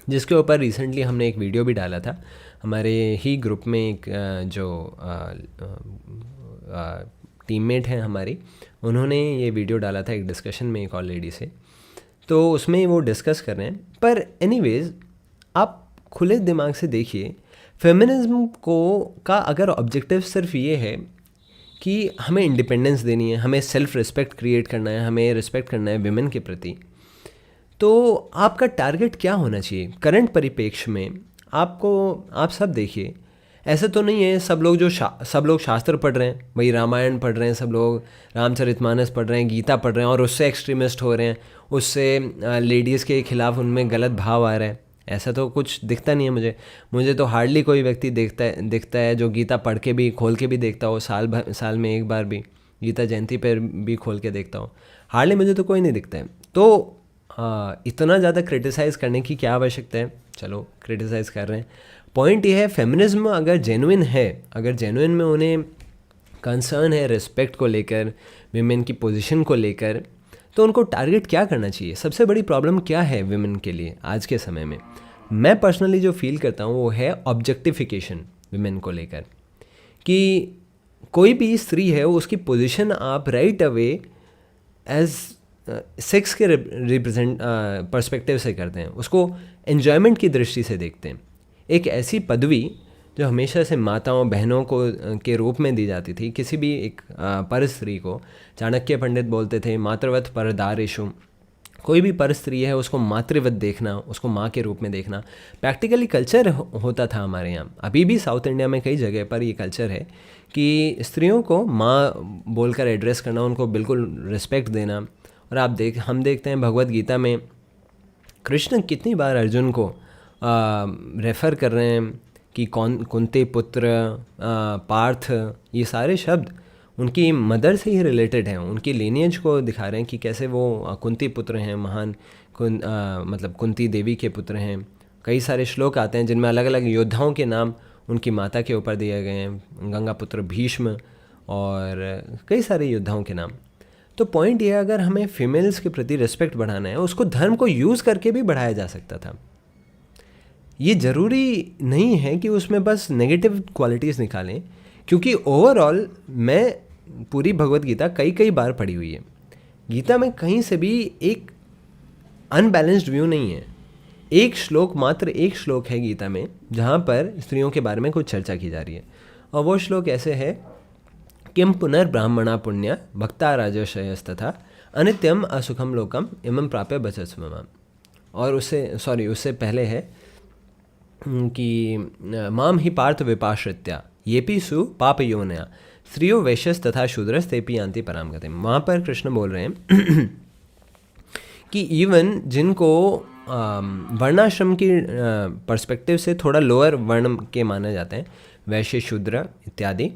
Speaker 1: जिसके ऊपर रिसेंटली हमने एक वीडियो भी डाला था। हमारे ही ग्रुप में एक जो टीममेट हैं हमारी, उन्होंने ये वीडियो डाला था एक डिस्कशन में एक और लेडी से, तो उसमें वो डिस्कस कर रहे हैं। पर एनीवेज, आप खुले दिमाग से देखिए, फेमिनिज्म का अगर ऑब्जेक्टिव सिर्फ ये है कि हमें इंडिपेंडेंस देनी है, हमें सेल्फ रिस्पेक्ट क्रिएट करना है, हमें रिस्पेक्ट करना है विमेन के प्रति, तो आपका टारगेट क्या होना चाहिए करंट परिप्रेक्ष्य में। आप सब देखिए, ऐसा तो नहीं है सब लोग शास्त्र पढ़ रहे हैं, वही रामायण पढ़ रहे हैं, सब लोग रामचरितमानस पढ़ रहे हैं, गीता पढ़ रहे हैं, और उससे एक्सट्रीमिस्ट हो रहे हैं, उससे लेडीज़ के खिलाफ उनमें गलत भाव आ रहा है। ऐसा तो कुछ दिखता नहीं है मुझे तो हार्डली कोई व्यक्ति दिखता है जो गीता पढ़ के भी खोल के भी देखता हो, साल में एक बार भी गीता जयंती पर भी खोल के देखता हो, हार्डली मुझे तो कोई नहीं दिखता है। तो इतना ज़्यादा क्रिटिसाइज़ करने की क्या आवश्यकता है? चलो क्रिटिसाइज़ कर रहे हैं। पॉइंट ये है, फेमिनिज्म अगर जेन्युइन है, अगर जेन्युइन में उन्हें कंसर्न है रिस्पेक्ट को लेकर, विमेन की पोजीशन को लेकर, तो उनको टारगेट क्या करना चाहिए? सबसे बड़ी प्रॉब्लम क्या है विमेन के लिए आज के समय में? मैं पर्सनली जो फील करता हूँ वो है ऑब्जेक्टिफिकेशन विमेन को लेकर, कि कोई भी स्त्री है उसकी पोजीशन आप राइट अवे एज सेक्स के रिप्रेजेंट पर्सपेक्टिव से करते हैं, उसको एन्जॉयमेंट की दृष्टि से देखते हैं। एक ऐसी पदवी जो हमेशा से माताओं बहनों को के रूप में दी जाती थी, किसी भी एक पर स्त्री को, चाणक्य पंडित बोलते थे मातृवत परदारेषु, कोई भी पर स्त्री है उसको मातृवत देखना, उसको माँ के रूप में देखना, प्रैक्टिकली कल्चर होता था हमारे यहाँ। अभी भी साउथ इंडिया में कई जगह पर ये कल्चर है कि स्त्रियों को माँ बोलकर एड्रेस करना, उनको बिल्कुल रिस्पेक्ट देना। और हम देखते हैं भगवत गीता में कृष्ण कितनी बार अर्जुन को रेफ़र कर रहे हैं कि कुंती पुत्र, पार्थ, ये सारे शब्द उनकी मदर से ही रिलेटेड हैं, उनकी लीनियज को दिखा रहे हैं कि कैसे वो कुंती पुत्र हैं, महान मतलब कुंती देवी के पुत्र हैं। कई सारे श्लोक आते हैं जिनमें अलग अलग योद्धाओं के नाम उनकी माता के ऊपर दिए गए हैं, गंगा पुत्र भीष्म और कई सारे योद्धाओं के नाम। तो पॉइंट ये है, अगर हमें फीमेल्स के प्रति रिस्पेक्ट बढ़ाना है, उसको धर्म को यूज़ करके भी बढ़ाया जा सकता था। ये ज़रूरी नहीं है कि उसमें बस नेगेटिव क्वालिटीज़ निकालें, क्योंकि ओवरऑल मैं पूरी भगवत गीता कई बार पढ़ी हुई है। गीता में कहीं से भी एक अनबैलेंस्ड व्यू नहीं है। मात्र एक श्लोक है गीता में जहाँ पर स्त्रियों के बारे में कुछ चर्चा की जा रही है, और वो श्लोक ऐसे है, किम पुनर्ब्राह्मणा पुण्य भक्ता राजर्षयस्तथा अनित्यम असुखम लोकम इमं प्राप्य बचस्व मम। और उससे पहले है कि माम ही पार्थ विपाश्रित्या येपि सु पापयोनया स्त्रियो वैश्यस तथा शूद्रस तेपि यान्ति पराम गतिम। वहाँ पर कृष्ण बोल रहे हैं कि इवन जिनको वर्णाश्रम की पर्सपेक्टिव से थोड़ा लोअर वर्ण के माने जाते हैं, वैश्य शूद्र इत्यादि,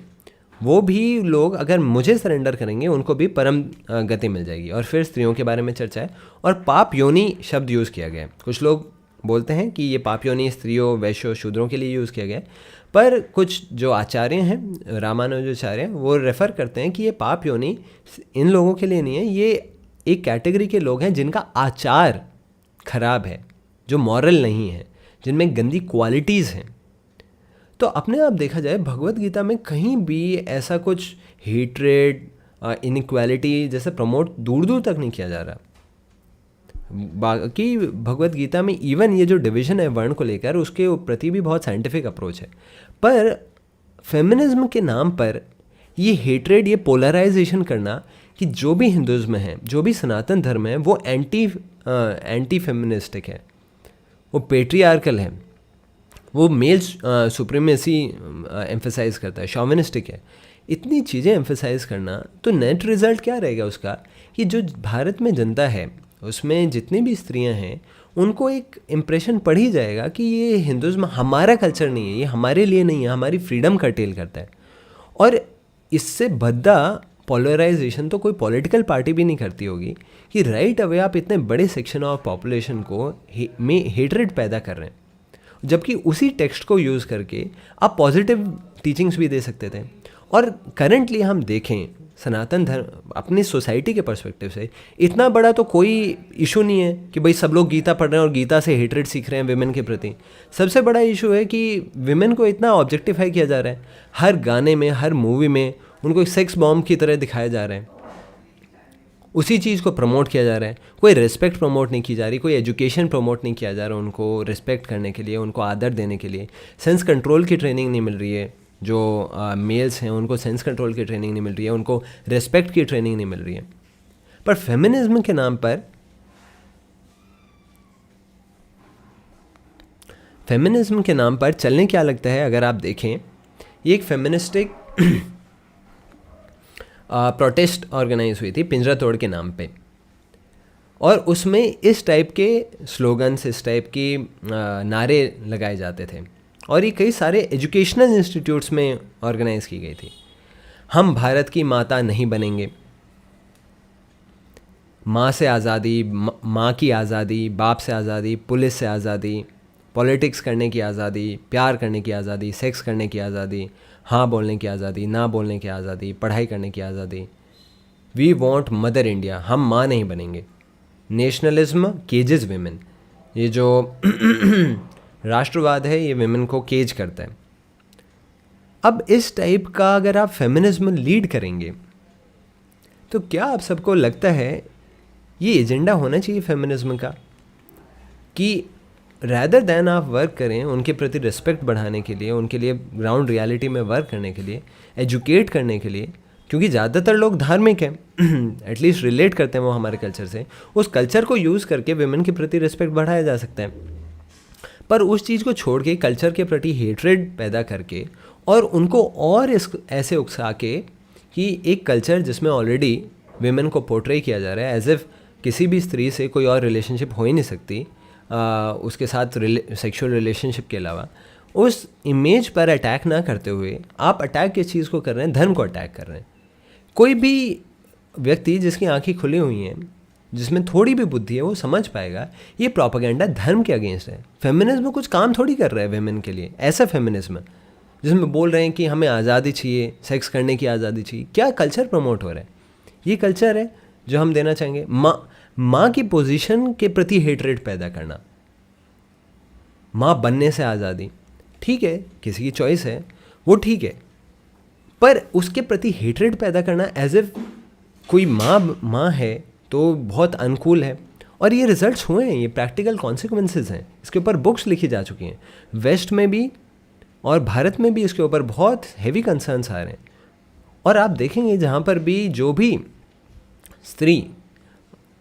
Speaker 1: वो भी लोग अगर मुझे सरेंडर करेंगे उनको भी परम गति मिल जाएगी। और फिर स्त्रियों के बारे में चर्चा है और पाप योनि शब्द यूज़ किया गया है। कुछ लोग बोलते हैं कि ये पाप योनि स्त्रियों वैश्यों शूद्रों के लिए यूज़ किया गया है, पर कुछ जो आचार्य हैं, रामानुजाचार्य, वो रेफ़र करते हैं कि ये पाप योनि इन लोगों के लिए नहीं है, ये एक कैटेगरी के लोग हैं जिनका आचार खराब है, जो मॉरल नहीं है, जिनमें गंदी क्वालिटीज़ हैं। तो अपने आप देखा जाए भगवत गीता में कहीं भी ऐसा कुछ हेट्रेड, इनइक्वालिटी जैसे प्रमोट दूर तक नहीं किया जा रहा। बाकी भगवत गीता में इवन ये जो डिवीज़न है वर्ण को लेकर, उसके प्रति भी बहुत साइंटिफिक अप्रोच है। पर फेमिनिज्म के नाम पर ये हेट्रेड, ये पोलराइजेशन करना कि जो भी हिंदुज़्म है, जो भी सनातन धर्म है, वो एंटी फेमिनिस्टिक है, वो पेट्रियार्कल है, वो मेल सुप्रीमेसी एम्फेसाइज करता है, शॉविनिस्टिक है। इतनी चीज़ें एम्फेसाइज करना, तो नेट रिज़ल्ट क्या रहेगा उसका कि जो भारत में जनता है उसमें जितनी भी स्त्रियां हैं उनको एक इम्प्रेशन पड़ ही जाएगा कि ये हिंदुज़्म हमारा कल्चर नहीं है, ये हमारे लिए नहीं है, हमारी फ्रीडम कर्टेल करता है। और इससे भद्दा पोलराइजेशन तो कोई पॉलिटिकल पार्टी भी नहीं करती होगी कि राइट अवे आप इतने बड़े सेक्शन ऑफ पॉपुलेशन को में हेट्रेड पैदा कर रहे हैं, जबकि उसी टेक्स्ट को यूज़ करके आप पॉजिटिव टीचिंग्स भी दे सकते थे। और करंटली हम देखें सनातन धर्म अपनी सोसाइटी के पर्सपेक्टिव से इतना बड़ा तो कोई इशू नहीं है कि भाई सब लोग गीता पढ़ रहे हैं और गीता से हेट्रेड सीख रहे हैं विमेन के प्रति। सबसे बड़ा इशू है कि विमेन को इतना ऑब्जेक्टिफाई किया जा रहा है, हर गाने में, हर मूवी में उनको एक सेक्स बॉम्ब की तरह दिखाया जा रहा है, उसी चीज़ को प्रमोट किया जा रहा है। कोई रिस्पेक्ट प्रमोट नहीं की जा रही, कोई एजुकेशन प्रमोट नहीं किया जा रहा उनको रिस्पेक्ट करने के लिए, उनको आदर देने के लिए। सेंस कंट्रोल की ट्रेनिंग नहीं मिल रही है, जो मेल्स हैं उनको सेंस कंट्रोल की ट्रेनिंग नहीं मिल रही है, उनको रिस्पेक्ट की ट्रेनिंग नहीं मिल रही है। पर फेमिनिज्म के नाम पर चलने क्या लगता है, अगर आप देखें, ये एक फेमिनिस्टिक प्रोटेस्ट ऑर्गेनाइज हुई थी पिंजरा तोड़ के नाम पे, और उसमें इस टाइप के स्लोगन्स, इस टाइप के नारे लगाए जाते थे, और ये कई सारे एजुकेशनल इंस्टीट्यूट्स में ऑर्गेनाइज की गई थी। हम भारत की माता नहीं बनेंगे, माँ से आज़ादी, माँ की आज़ादी, बाप से आज़ादी, पुलिस से आज़ादी, पॉलिटिक्स करने की आज़ादी, प्यार करने की आज़ादी, सेक्स करने की आज़ादी, हाँ बोलने की आज़ादी, ना बोलने की आज़ादी, पढ़ाई करने की आज़ादी। वी वॉन्ट मदर इंडिया, हम माँ नहीं बनेंगे। नेशनलिज्म केजेस विमेन, ये जो राष्ट्रवाद है ये विमेन को केज करता है। अब इस टाइप का अगर आप फेमिनिज्म लीड करेंगे तो क्या आप सबको लगता है ये एजेंडा होना चाहिए फेमिनिज्म का, कि रैदर दैन आप वर्क करें उनके प्रति रिस्पेक्ट बढ़ाने के लिए, उनके लिए ग्राउंड रियलिटी में वर्क करने के लिए, एजुकेट करने के लिए, क्योंकि ज़्यादातर लोग धार्मिक हैं, एटलीस्ट रिलेट करते हैं वो हमारे कल्चर से, उस कल्चर को यूज़ करके विमेन के प्रति रिस्पेक्ट बढ़ाया जा सकता है। पर उस चीज़ को छोड़ के कल्चर के प्रति हेट्रेड पैदा करके और उनको और ऐसे उकसा के कि एक कल्चर जिसमें ऑलरेडी विमेन को पोर्ट्रे किया जा रहा है एज इफ़ किसी भी स्त्री से कोई और रिलेशनशिप हो ही नहीं सकती उसके साथ सेक्सुअल रिलेशनशिप के अलावा, उस इमेज पर अटैक ना करते हुए आप अटैक किस चीज़ को कर रहे हैं? धर्म को अटैक कर रहे हैं। कोई भी व्यक्ति जिसकी आंखें खुली हुई हैं, जिसमें थोड़ी भी बुद्धि है, वो समझ पाएगा ये प्रोपेगेंडा धर्म के अगेंस्ट है। फेमिनिज्म कुछ काम थोड़ी कर रहा है वेमेन के लिए, ऐसा फेमिनिज्म जिसमें बोल रहे हैं कि हमें आज़ादी चाहिए, सेक्स करने की आज़ादी चाहिए। क्या कल्चर प्रमोट हो रहा है? ये कल्चर है जो हम देना चाहेंगे। माँ की पोजीशन के प्रति हेट्रेड पैदा करना, माँ बनने से आज़ादी, ठीक है, किसी की चॉइस है, वो ठीक है, पर उसके प्रति हेट्रेड पैदा करना एज इफ कोई माँ है तो बहुत अनुकूल है। और ये रिजल्ट्स हुए हैं, ये प्रैक्टिकल कॉन्सिक्वेंसेस हैं, इसके ऊपर बुक्स लिखी जा चुकी हैं, वेस्ट में भी और भारत में भी इसके ऊपर बहुत हेवी कंसर्न्स आ रहे हैं। और आप देखेंगे जहाँ पर भी जो भी स्त्री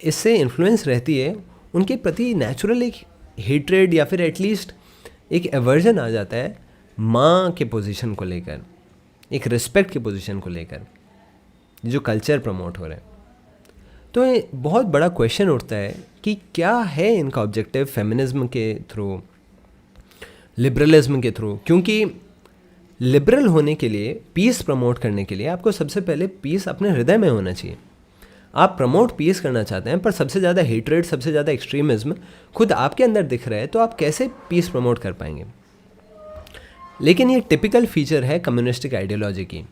Speaker 1: इससे इन्फ्लुएंस रहती है, उनके प्रति नेचुरल एक हेट्रेड या फिर एटलीस्ट एक एवर्जन आ जाता है माँ के पोजीशन को लेकर, एक रिस्पेक्ट के पोजीशन को लेकर, जो कल्चर प्रमोट हो रहा है। तो ये बहुत बड़ा क्वेश्चन उठता है कि क्या है इनका ऑब्जेक्टिव फेमिनिज्म के थ्रू, लिबरलिज्म के थ्रू। क्योंकि लिबरल होने के लिए, पीस प्रमोट करने के लिए आपको सबसे पहले पीस अपने हृदय में होना चाहिए। आप प्रमोट पीस करना चाहते हैं पर सबसे ज़्यादा हेट्रेड, सबसे ज़्यादा एक्सट्रीमिज्म खुद आपके अंदर दिख रहा है, तो आप कैसे पीस प्रमोट कर पाएंगे? लेकिन ये टिपिकल फीचर है कम्युनिस्टिक आइडियोलॉजी की,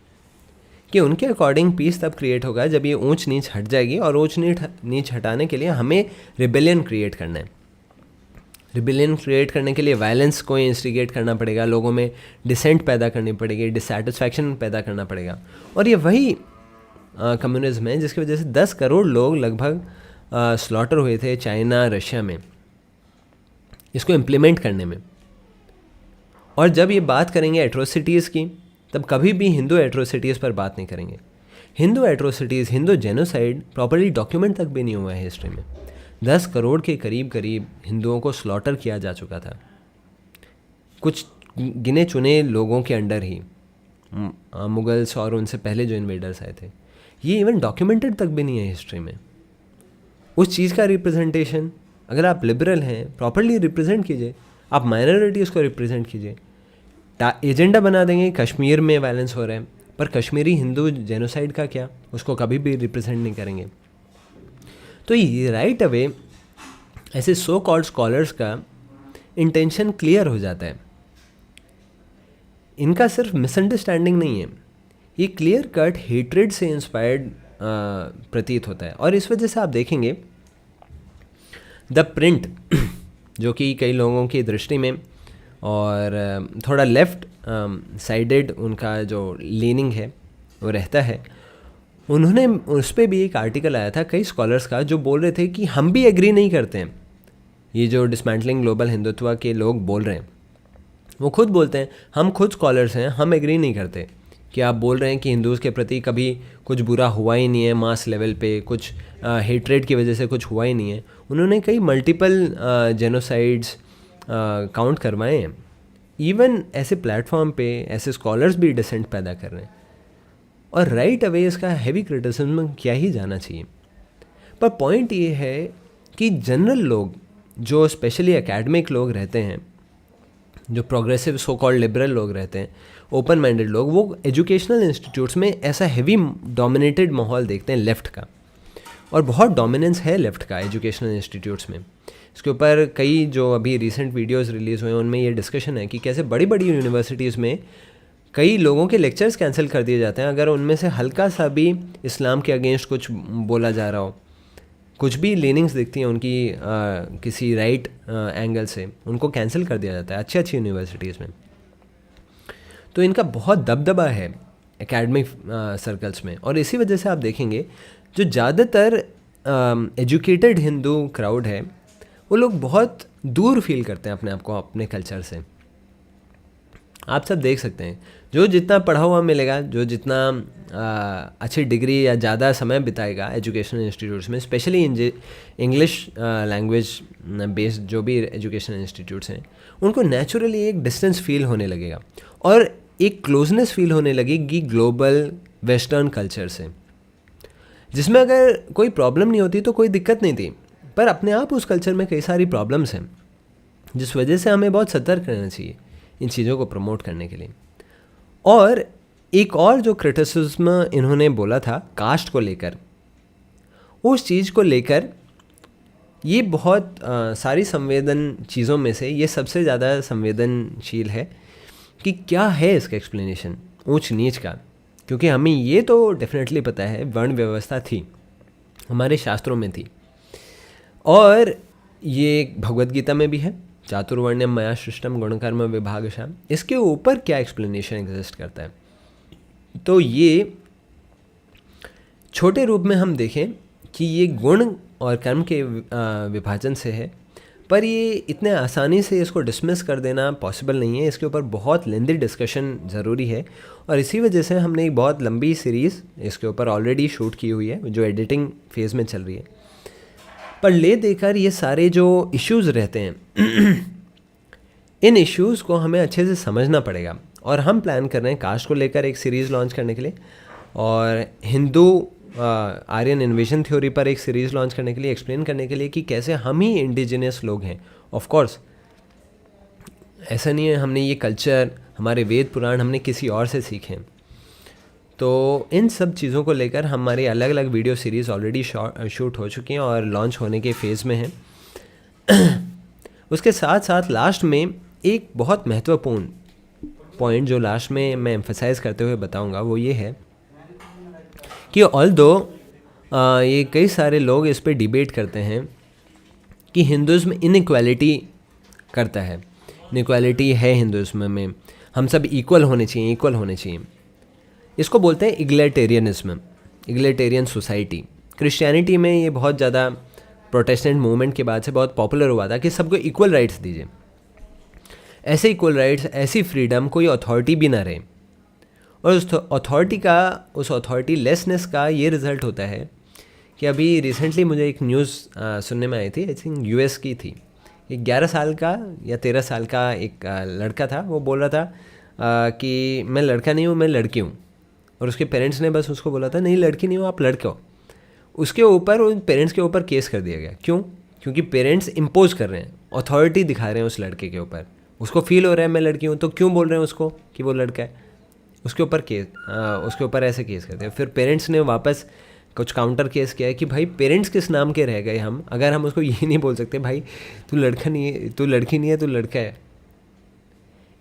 Speaker 1: कि उनके अकॉर्डिंग पीस तब क्रिएट होगा जब ये ऊंच नीच हट जाएगी, और ऊंच नीच हटाने के लिए हमें रिबेलियन क्रिएट करना है। रिबेलियन क्रिएट करने के लिए वायलेंस को इंस्टिगेट करना पड़ेगा, लोगों में डिसेंट पैदा करनी पड़ेगी, डिसैटिस्फैक्शन पैदा करना पड़ेगा। और ये वही कम्युनिज्म है जिसकी वजह से 10 करोड़ लोग लगभग स्लॉटर हुए थे चाइना, रशिया में, इसको इम्प्लीमेंट करने में। और जब ये बात करेंगे एट्रोसिटीज़ की, तब कभी भी हिंदू एट्रोसिटीज़ पर बात नहीं करेंगे। Hindu atrocities, Hindu genocide properly document तक भी नहीं हुआ है हिस्ट्री में। 10 करोड़ के करीब हिंदुओं को स्लॉटर किया जा चुका था, कुछ गिने चुने लोगों के अंडर ही, मुगल्स और उनसे पहले जो इन्वेडर्स आए थे। ये इवन डॉक्यूमेंटेड तक भी नहीं है हिस्ट्री में। उस चीज़ का रिप्रेजेंटेशन, अगर आप लिबरल हैं, प्रॉपर्ली रिप्रेजेंट कीजिए, आप माइनॉरिटीज़ को रिप्रेजेंट कीजिए। एजेंडा बना देंगे कश्मीर में वायलेंस हो रहा है, पर कश्मीरी हिंदू जेनोसाइड का क्या, उसको कभी भी रिप्रेजेंट नहीं करेंगे। तो ये राइट अवे ऐसे सो कॉल्ड स्कॉलर्स का इंटेंशन क्लियर हो जाता है। इनका सिर्फ मिसअंडरस्टैंडिंग नहीं है, ये क्लियर कट हेट्रेड से इंस्पायर्ड प्रतीत होता है। और इस वजह से आप देखेंगे द प्रिंट, जो कि कई लोगों की दृष्टि में और थोड़ा लेफ़्ट साइडेड उनका जो लीनिंग है वो रहता है, उन्होंने उस पर भी एक आर्टिकल आया था कई स्कॉलर्स का, जो बोल रहे थे कि हम भी एग्री नहीं करते हैं। ये जो डिसमेंटलिंग ग्लोबल हिंदुत्व के लोग बोल रहे हैं, वो खुद बोलते हैं, हम खुद स्कॉलर्स हैं, हम एग्री नहीं करते कि आप बोल रहे हैं कि हिंदूज़ के प्रति कभी कुछ बुरा हुआ ही नहीं है, मास लेवल पे कुछ हेट्रेड की वजह से कुछ हुआ ही नहीं है। उन्होंने कई मल्टीपल जेनोसाइड्स काउंट करवाए हैं। इवन ऐसे प्लेटफॉर्म पे ऐसे स्कॉलर्स भी डिसेंट पैदा कर रहे हैं, और राइट अवे इसका हैवी क्रिटिसिज्म किया ही जाना चाहिए। पर पॉइंट ये है कि जनरल लोग, जो स्पेशली एकेडमिक लोग रहते हैं, जो प्रोग्रेसिव सो कॉल्ड लिबरल लोग रहते हैं, ओपन माइंडेड लोग, वो एजुकेशनल इंस्टीट्यूट्स में ऐसा हैवी डोमिनेटेड माहौल देखते हैं लेफ़्ट का, और बहुत डोमिनेंस है लेफ़्ट का एजुकेशनल इंस्टीट्यूट्स में। इसके ऊपर कई जो अभी रिसेंट वीडियोस रिलीज़ हुए हैं उनमें ये डिस्कशन है कि कैसे बड़ी बड़ी यूनिवर्सिटीज़ में कई लोगों के लेक्चर्स कैंसिल कर दिए जाते हैं अगर उनमें से हल्का सा भी इस्लाम के अगेंस्ट कुछ बोला जा रहा हो, कुछ भी लीनिंग्स दिखती हैं उनकी किसी राइट एंगल से, उनको कैंसिल कर दिया जाता है अच्छी अच्छी यूनिवर्सिटीज़ में। तो इनका बहुत दबदबा है एकेडमिक सर्कल्स में, और इसी वजह से आप देखेंगे जो ज़्यादातर एजुकेटेड हिंदू क्राउड है वो लोग बहुत दूर फील करते हैं अपने आप को अपने कल्चर से। आप सब देख सकते हैं जो जितना पढ़ा हुआ मिलेगा, जो जितना अच्छी डिग्री या ज़्यादा समय बिताएगा एजुकेशनल इंस्टीट्यूट्स में, स्पेशली इंग्लिश लैंग्वेज बेस्ड जो भी एजुकेशनल इंस्टीट्यूट्स हैं, उनको नेचुरली एक डिस्टेंस फील होने लगेगा और एक क्लोजनेस फील होने लगेगी ग्लोबल वेस्टर्न कल्चर से, जिसमें अगर कोई प्रॉब्लम नहीं होती तो कोई दिक्कत नहीं थी, पर अपने आप उस कल्चर में कई सारी प्रॉब्लम्स हैं, जिस वजह से हमें बहुत सतर्क रहना चाहिए इन चीज़ों को प्रमोट करने के लिए। और एक और जो क्रिटिसिज्म इन्होंने बोला था कास्ट को लेकर, उस चीज़ को लेकर ये बहुत सारी संवेदन चीज़ों में से ये सबसे ज़्यादा संवेदनशील है कि क्या है इसका एक्सप्लेनेशन ऊंच नीच का, क्योंकि हमें ये तो डेफिनेटली पता है वर्ण व्यवस्था थी, हमारे शास्त्रों में थी, और ये भगवद गीता में भी है, चातुर्वर्ण्यम मया सृष्टम गुणकर्म विभागशाम। इसके ऊपर क्या एक्सप्लेनेशन एग्जिस्ट करता है, तो ये छोटे रूप में हम देखें कि ये गुण और कर्म के विभाजन से है, पर ये इतने आसानी से इसको डिसमिस कर देना पॉसिबल नहीं है। इसके ऊपर बहुत लेंदी डिस्कशन ज़रूरी है, और इसी वजह से हमने एक बहुत लंबी सीरीज़ इसके ऊपर ऑलरेडी शूट की हुई है जो एडिटिंग फेज़ में चल रही है। पर ले देकर ये सारे जो इश्यूज़ रहते हैं इन इश्यूज़ को हमें अच्छे से समझना पड़ेगा, और हम प्लान कर रहे हैं कास्ट को लेकर एक सीरीज़ लॉन्च करने के लिए, और हिंदू आर्यन इन्वेजन थ्योरी पर एक सीरीज़ लॉन्च करने के लिए, एक्सप्लेन करने के लिए कि कैसे हम ही इंडिजिनियस लोग हैं। ऑफ कोर्स ऐसा नहीं है हमने ये कल्चर, हमारे वेद पुराण हमने किसी और से सीखे। तो इन सब चीज़ों को लेकर हमारी अलग अलग वीडियो सीरीज़ ऑलरेडी शूट हो चुकी हैं और लॉन्च होने के फेज़ में हैं। उसके साथ साथ लास्ट में एक बहुत महत्वपूर्ण पॉइंट जो लास्ट में मैं एम्फसाइज़ करते हुए बताऊंगा वो ये है कि ऑल्दो ये कई सारे लोग इस पे डिबेट करते हैं कि हिंदुज़्म इनइक्वालिटी करता है, इनइक्वालिटी है हिंदुज़्म में, हम सब इक्वल होने चाहिए। इसको बोलते हैं इग्लेटेरियनिज्म, इग्लेटेरियन सोसाइटी। क्रिश्चियनिटी में ये बहुत ज़्यादा प्रोटेस्टेंट मूवमेंट के बाद से बहुत पॉपुलर हुआ था कि सबको इक्वल राइट्स दीजिए। ऐसे इक्वल राइट्स, ऐसी फ्रीडम, कोई अथॉरिटी भी ना रहे, और उस अथॉरिटी लेसनेस का ये रिज़ल्ट होता है कि अभी रिसेंटली मुझे एक न्यूज़ सुनने में आई थी, आई थिंक यूएस की थी। एक 11 साल का या 13 साल का एक लड़का था, वो बोल रहा था कि मैं लड़का नहीं हूँ, मैं लड़की हूँ, और उसके पेरेंट्स ने बस उसको बोला था नहीं लड़की नहीं हो, आप लड़के हो। उसके ऊपर उन पेरेंट्स के ऊपर केस कर दिया गया। क्यों? क्योंकि पेरेंट्स इम्पोज कर रहे हैं, अथॉरिटी दिखा रहे हैं उस लड़के के ऊपर, उसको फील हो रहा है मैं लड़की हूँ, तो क्यों बोल रहे हैं उसको कि वो लड़का है, उसके ऊपर ऐसे केस करते हैं। फिर पेरेंट्स ने वापस कुछ काउंटर केस किया है कि भाई पेरेंट्स किस नाम के रह गए हम, अगर हम उसको ये नहीं बोल सकते भाई तू लड़का नहीं है, तू लड़की नहीं है, तू लड़का है।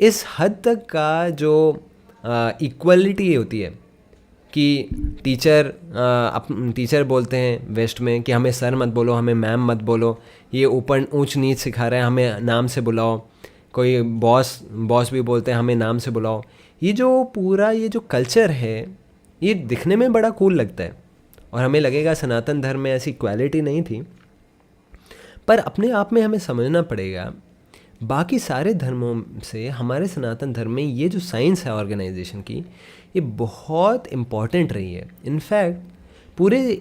Speaker 1: इस हद तक का जो इक्वलिटी होती है कि टीचर बोलते हैं वेस्ट में कि हमें सर मत बोलो, हमें मैम मत बोलो, ये ऊपर ऊंच नीच सिखा रहा है, हमें नाम से बुलाओ। कोई बॉस भी बोलते हैं हमें नाम से बुलाओ। ये जो कल्चर है ये दिखने में बड़ा कूल लगता है, और हमें लगेगा सनातन धर्म में ऐसी इक्वालिटी नहीं थी, पर अपने आप में हमें समझना पड़ेगा बाकी सारे धर्मों से हमारे सनातन धर्म में ये जो साइंस है ऑर्गेनाइजेशन की, ये बहुत इम्पॉर्टेंट रही है। इनफैक्ट पूरे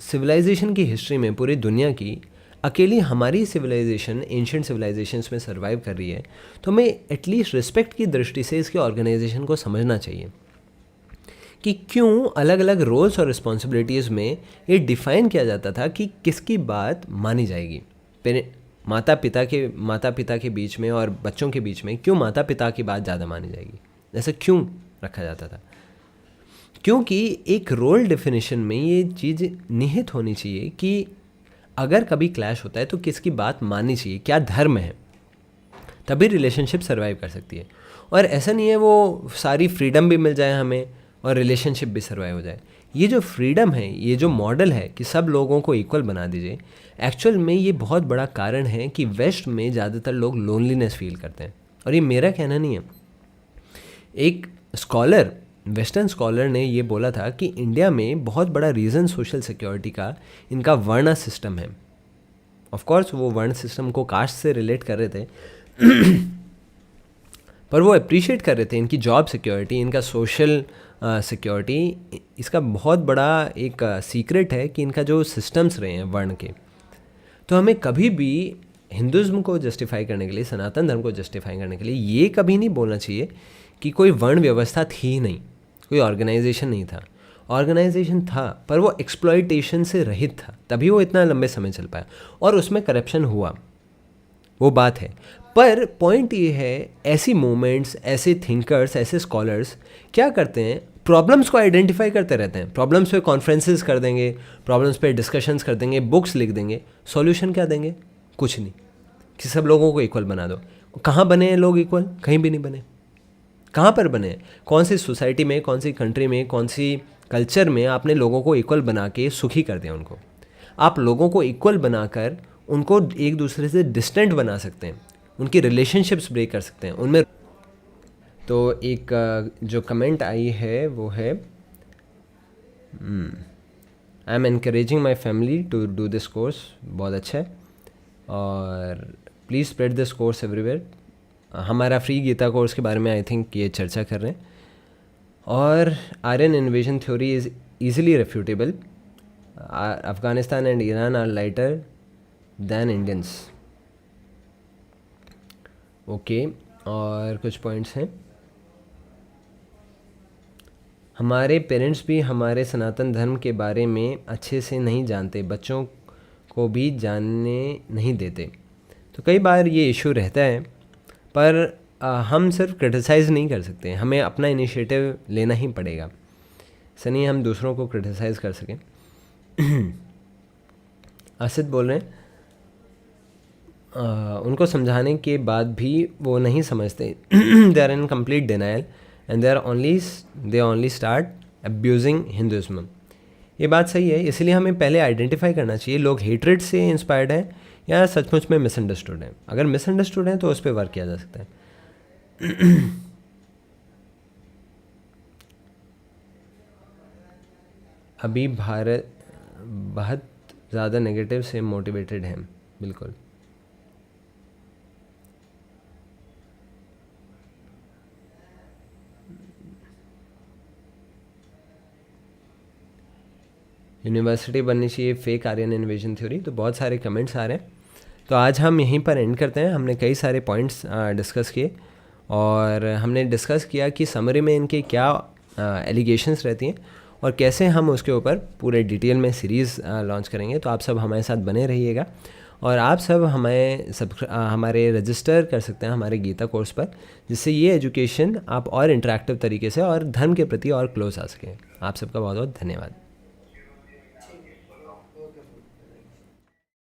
Speaker 1: सिविलाइजेशन की हिस्ट्री में, पूरी दुनिया की, अकेली हमारी सिविलाइजेशन एंशिएंट सिविलाइजेशंस में सर्वाइव कर रही है, तो हमें एटलीस्ट रिस्पेक्ट की दृष्टि से इसके ऑर्गेनाइजेशन को समझना चाहिए कि क्यों अलग अलग रोल्स और रिस्पॉन्सिबिलिटीज़ में ये डिफ़ाइन किया जाता था कि किसकी बात मानी जाएगी। माता पिता के बीच में और बच्चों के बीच में क्यों माता पिता की बात ज़्यादा मानी जाएगी, ऐसा क्यों रखा जाता था? क्योंकि एक रोल डेफिनेशन में ये चीज़ निहित होनी चाहिए कि अगर कभी क्लैश होता है तो किसकी बात माननी चाहिए, क्या धर्म है, तभी रिलेशनशिप सर्वाइव कर सकती है। और ऐसा नहीं है वो सारी फ्रीडम भी मिल जाए हमें और रिलेशनशिप भी सर्वाइव हो जाए। ये जो फ्रीडम है, ये जो मॉडल है कि सब लोगों को इक्वल बना दीजिए, एक्चुअल में ये बहुत बड़ा कारण है कि वेस्ट में ज़्यादातर लोग लोनलीनेस फील करते हैं। और ये मेरा कहना नहीं है, एक स्कॉलर, वेस्टर्न स्कॉलर ने ये बोला था कि इंडिया में बहुत बड़ा रीज़न सोशल सिक्योरिटी का इनका वर्ण सिस्टम है। ऑफ कोर्स वो वर्ण सिस्टम को कास्ट से रिलेट कर रहे थे पर वो अप्रिशिएट कर रहे थे इनकी जॉब सिक्योरिटी, इनका सोशल सिक्योरिटी। इसका बहुत बड़ा एक सीक्रेट है कि इनका जो सिस्टम्स रहे हैं वर्ण के। तो हमें कभी भी हिंदुज़्म को जस्टिफाई करने के लिए, सनातन धर्म को जस्टिफाई करने के लिए ये कभी नहीं बोलना चाहिए कि कोई वर्ण व्यवस्था थी ही नहीं, कोई ऑर्गेनाइजेशन नहीं था। ऑर्गेनाइजेशन था पर वो एक्सप्लॉयटेशन से रहित था, तभी वो इतना लंबे समय चल पाया और उसमें करप्शन हुआ, वो बात है। पर पॉइंट ये है, ऐसी मूवमेंट्स, ऐसे थिंकर्स, ऐसे स्कॉलर्स क्या करते हैं, प्रॉब्लम्स को आइडेंटिफाई करते रहते हैं। प्रॉब्लम्स पे कॉन्फ्रेंसेस कर देंगे, प्रॉब्लम्स पे डिस्कशंस कर देंगे, बुक्स लिख देंगे, सॉल्यूशन क्या देंगे? कुछ नहीं, कि सब लोगों को इक्वल बना दो। कहाँ बने हैं लोग इक्वल? कहीं भी नहीं बने। कहाँ पर बने हैं? कौन सी सोसाइटी में, कौन सी कंट्री में, कौन सी कल्चर में आपने लोगों को इक्वल बना के सुखी कर दिया उनको? आप लोगों को इक्वल बनाकर उनको एक दूसरे से डिस्टेंट बना सकते हैं, उनकी रिलेशनशिप्स ब्रेक कर सकते हैं उनमें। तो एक जो कमेंट आई है वो है, I am encouraging my family to do this course. बहुत अच्छा है, और please spread this course everywhere. हमारा फ्री गीता कोर्स के बारे में आई थिंक ये चर्चा कर रहे हैं। और Aryan invasion theory is easily refutable. Afghanistan and Iran are lighter than Indians. Okay, और कुछ पॉइंट्स हैं। हमारे पेरेंट्स भी हमारे सनातन धर्म के बारे में अच्छे से नहीं जानते, बच्चों को भी जानने नहीं देते। तो कई बार ये इशू रहता है, पर हम सिर्फ क्रिटिसाइज़ नहीं कर सकते, हमें अपना इनिशिएटिव लेना ही पड़ेगा। ऐसा नहीं हम दूसरों को क्रिटिसाइज़ कर सकें। आसिद बोल रहे हैं, उनको समझाने के बाद भी वो नहीं समझते। They are in complete denial and they only start abusing Hinduism. ये बात सही है, इसलिए हमें पहले आइडेंटिफाई करना चाहिए लोग हेट्रेड से इंस्पायर्ड हैं या सचमुच में मिसअंडरस्टूड हैं। अगर मिसअंडरस्टूड हैं तो उस पर वर्क किया जा सकता है। अभी भारत बहुत ज़्यादा नेगेटिव से मोटिवेटेड हैं। बिल्कुल, यूनिवर्सिटी बननी चाहिए फेक आर्यन इन्वेजन थ्योरी। तो बहुत सारे कमेंट्स आ रहे हैं, तो आज हम यहीं पर एंड करते हैं। हमने कई सारे पॉइंट्स डिस्कस किए और हमने डिस्कस किया कि समरी में इनके क्या एलिगेशंस रहती हैं और कैसे हम उसके ऊपर पूरे डिटेल में सीरीज़ लॉन्च करेंगे। तो आप सब हमारे साथ बने रहिएगा और आप सब हमारे रजिस्टर कर सकते हैं हमारे गीता कोर्स पर, जिससे ये एजुकेशन आप और इंटरेक्टिव तरीके से और धर्म के प्रति और क्लोज आ सकें। आप सबका बहुत बहुत धन्यवाद।